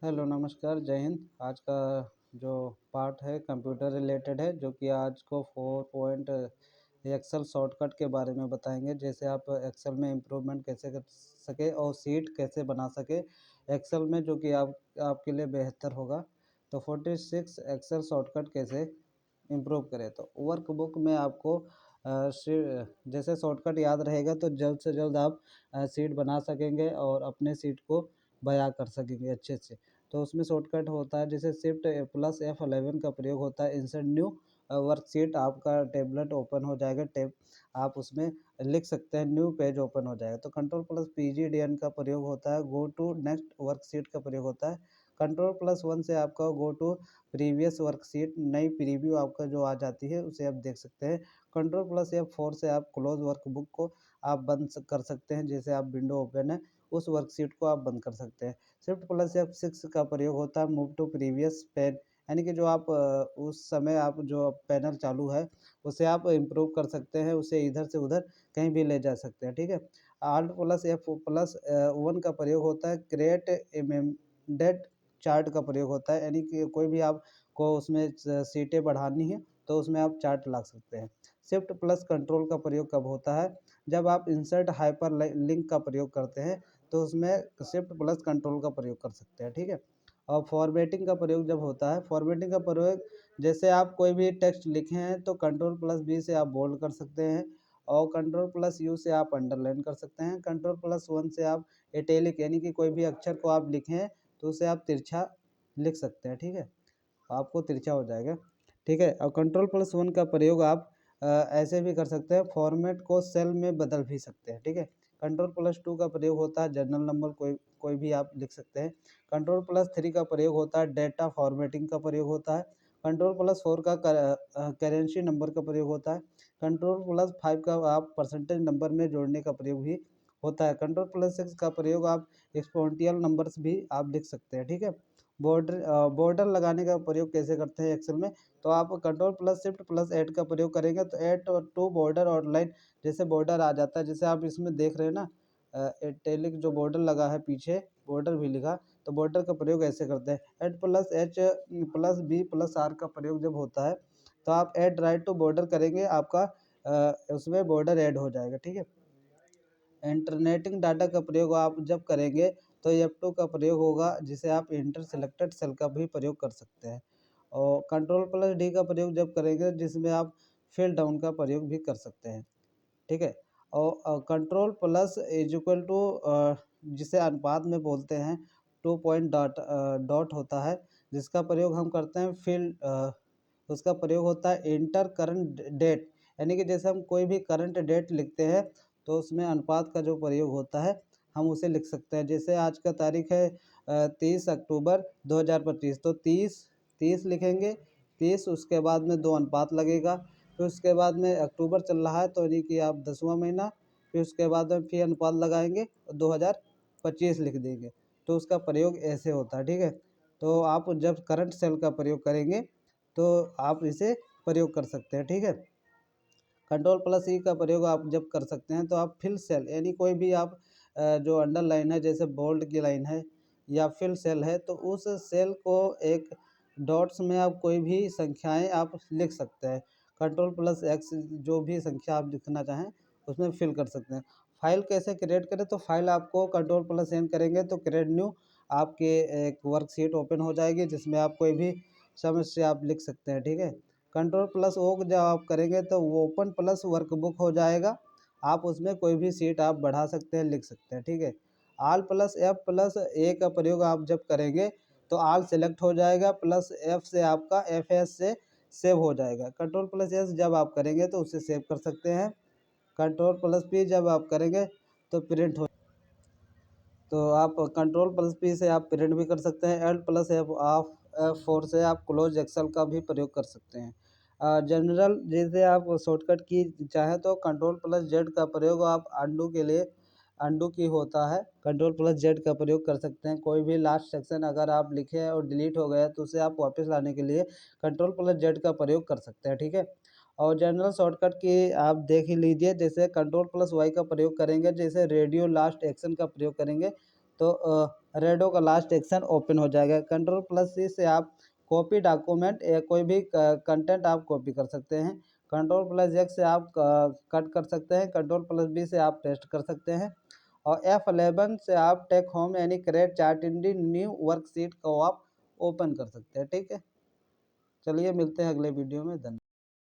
Hello, नमस्कार, जय हिंद। आज का जो पार्ट है कंप्यूटर रिलेटेड है, जो कि आज को 4 पॉइंट एक्सेल शॉर्टकट के बारे में बताएंगे। जैसे आप एक्सेल में इम्प्रूवमेंट कैसे कर सके और सीट कैसे बना सके एक्सेल में, जो कि आपके लिए बेहतर होगा। तो 46 एक्सेल शॉर्टकट कैसे इम्प्रूव करें। तो वर्कबुक में आपको जैसे शॉर्टकट याद रहेगा तो जल्द से जल्द आप सीट बना सकेंगे और अपने सीट को बयां कर सकेंगे अच्छे से। तो उसमें शॉर्टकट होता है, जैसे शिफ्ट प्लस F11 का प्रयोग होता है। इंसर्ट न्यू वर्कशीट, आपका टेबलेट ओपन हो जाएगा। आप उसमें लिख सकते हैं, न्यू पेज ओपन हो जाएगा। तो कंट्रोल प्लस PGDN का प्रयोग होता है। गो टू नेक्स्ट वर्कशीट का प्रयोग होता है। कंट्रोल प्लस 1 से आपका गो टू प्रीवियस वर्कशीट, नई प्रीव्यू आपका जो आ जाती है उसे आप देख सकते हैं। कंट्रोल प्लस F4 से आप क्लोज वर्कबुक को आप बंद कर सकते हैं। जैसे आप विंडो ओपन है, उस वर्कशीट को आप बंद कर सकते हैं। शिफ्ट प्लस F6 का प्रयोग होता है। मूव टू प्रीवियस पेन, यानी कि जो आप उस समय आप जो पैनल चालू है उसे आप इम्प्रूव कर सकते हैं, उसे इधर से उधर कहीं भी ले जा सकते हैं। ठीक है। Alt प्लस F+1 का प्रयोग होता है। क्रिएट इमेंडेड चार्ट का प्रयोग होता है, यानी कि कोई भी आपको उसमें सीटें बढ़ानी है तो उसमें आप चार्ट ला सकते हैं। शिफ्ट प्लस कंट्रोल का प्रयोग कब होता है, जब आप इंसर्ट हाइपर लिंक का प्रयोग करते हैं तो उसमें शिफ्ट प्लस कंट्रोल का प्रयोग कर सकते हैं। ठीक है। और फॉर्मेटिंग का प्रयोग जब होता है, फॉर्मेटिंग का प्रयोग जैसे आप कोई भी टेक्स्ट लिखे हैं तो कंट्रोल प्लस B से आप बोल्ड कर सकते हैं और कंट्रोल प्लस U से आप अंडरलाइन कर सकते हैं। कंट्रोल प्लस 1 से आप इटैलिक, यानी कि कोई भी अक्षर को आप लिखें हैं तो उसे आप तिरछा लिख सकते हैं। ठीक है, आपको तिरछा हो जाएगा। ठीक है। और कंट्रोल प्लस 1 का प्रयोग आप ऐसे भी कर सकते हैं, फॉर्मेट को सेल में बदल भी सकते हैं। ठीक है। कंट्रोल प्लस 2 का प्रयोग होता है। जर्नल नंबर कोई कोई भी आप लिख सकते हैं। कंट्रोल प्लस 3 का प्रयोग होता है। डेटा फॉर्मेटिंग का प्रयोग होता है। कंट्रोल प्लस 4 का करेंसी नंबर का प्रयोग होता है। कंट्रोल प्लस 5 का आप परसेंटेज नंबर में जोड़ने का प्रयोग भी होता है। कंट्रोल प्लस 6 का प्रयोग आप एक्सपोनेंशियल नंबर्स भी आप लिख सकते हैं। ठीक है। बॉर्डर लगाने का प्रयोग कैसे करते हैं एक्सेल में, तो आप control plus shift plus add का प्रयोग करेंगे तो ऐड टू बॉर्डर आउटलाइन, जैसे बॉर्डर आ जाता है। जैसे आप इसमें देख रहे हैं ना, इटैलिक जो बॉर्डर लगा है, पीछे बॉर्डर भी लिखा, तो बॉर्डर का प्रयोग ऐसे करते हैं। Add plus H plus B plus R का प्रयोग जब होता है तो आप ऐड राइट टू बॉर्डर करेंगे, आपका उसमें बॉर्डर ऐड हो जाएगा। ठीक है। इंटरनेटिंग डाटा का प्रयोग आप जब करेंगे तो F2 का प्रयोग होगा, जिसे आप इंटर सेलेक्टेड सेल का भी प्रयोग कर सकते हैं। और कंट्रोल प्लस D का प्रयोग जब करेंगे, जिसमें आप फिल डाउन का प्रयोग भी कर सकते हैं। ठीक है। और control plus is equal to, जिसे अनुपात में बोलते हैं, 2 पॉइंट डॉट होता है, जिसका प्रयोग हम करते हैं उसका प्रयोग होता है इंटर करंट डेट, यानी कि जैसे हम कोई भी करंट डेट लिखते हैं तो उसमें अनुपात का जो प्रयोग होता है हम उसे लिख सकते हैं। जैसे आज का तारीख है 30 अक्टूबर 2025, तो 30 लिखेंगे। 30, उसके बाद में 2 अनुपात लगेगा। फिर उसके बाद में अक्टूबर चल रहा है तो यानी कि आप 10वां महीना, फिर उसके बाद में फिर अनुपात लगाएंगे, 2025 लिख देंगे। तो उसका प्रयोग ऐसे होता है। ठीक है। तो आप जब करंट सेल का प्रयोग करेंगे तो आप इसे प्रयोग कर सकते हैं। ठीक है। कंट्रोल प्लस ई का प्रयोग आप जब कर सकते हैं तो आप फिल सेल, यानी कोई भी आप जो अंडरलाइन है, जैसे बोल्ड की लाइन है या फिल सेल है, तो उस सेल को एक डॉट्स में आप कोई भी संख्याएं आप लिख सकते हैं। कंट्रोल प्लस एक्स, जो भी संख्या आप लिखना चाहें उसमें फिल कर सकते हैं। फाइल कैसे क्रिएट करें, तो फाइल आपको कंट्रोल प्लस एन करेंगे तो क्रिएट न्यू आपके एक वर्कशीट ओपन हो जाएगी, जिसमें आप कोई भी समस्या आप लिख सकते हैं। ठीक है। कंट्रोल प्लस ओ जब आप करेंगे तो वो ओपन प्लस वर्कबुक हो जाएगा। आप उसमें कोई भी सीट आप बढ़ा सकते हैं, लिख सकते हैं। ठीक है। आल प्लस एफ प्लस ए का प्रयोग आप जब करेंगे तो आल सेलेक्ट हो जाएगा, प्लस एफ से आपका FS से सेव हो जाएगा। कंट्रोल प्लस एस जब आप करेंगे तो उसे सेव कर सकते हैं। कंट्रोल प्लस पी जब आप करेंगे तो प्रिंट हो, तो आप कंट्रोल प्लस पी से आप प्रिंट भी कर सकते हैं। एल्ट प्लस F4 से आप क्लोज एक्सेल का भी प्रयोग कर सकते हैं। जनरल जैसे आप शॉर्टकट की चाहें तो कंट्रोल प्लस जेड का प्रयोग आप अंडू के लिए, अंडू की होता है, कंट्रोल प्लस जेड का प्रयोग कर सकते हैं। कोई भी लास्ट सेक्शन अगर आप लिखे हैं और डिलीट हो गया तो उसे आप वापस लाने के लिए कंट्रोल प्लस जेड का प्रयोग कर सकते हैं। ठीक है। और जनरल शॉर्टकट की आप देख ही लीजिए, जैसे कंट्रोल प्लस वाई का प्रयोग करेंगे, जैसे रेडियो लास्ट एक्शन का प्रयोग करेंगे तो रेडो का लास्ट एक्शन ओपन हो जाएगा। Ctrl+C से आप कॉपी डॉक्यूमेंट या कोई भी कंटेंट आप कॉपी कर सकते हैं। Ctrl+X से आप कट कर सकते हैं। Ctrl+V से आप पेस्ट कर सकते हैं। और F11 से आप टेक होम यानी क्रिएट चार्ट इन दी न्यू वर्कशीट को आप ओपन कर सकते हैं। ठीक है, चलिए मिलते हैं अगले वीडियो में। धन्यवाद।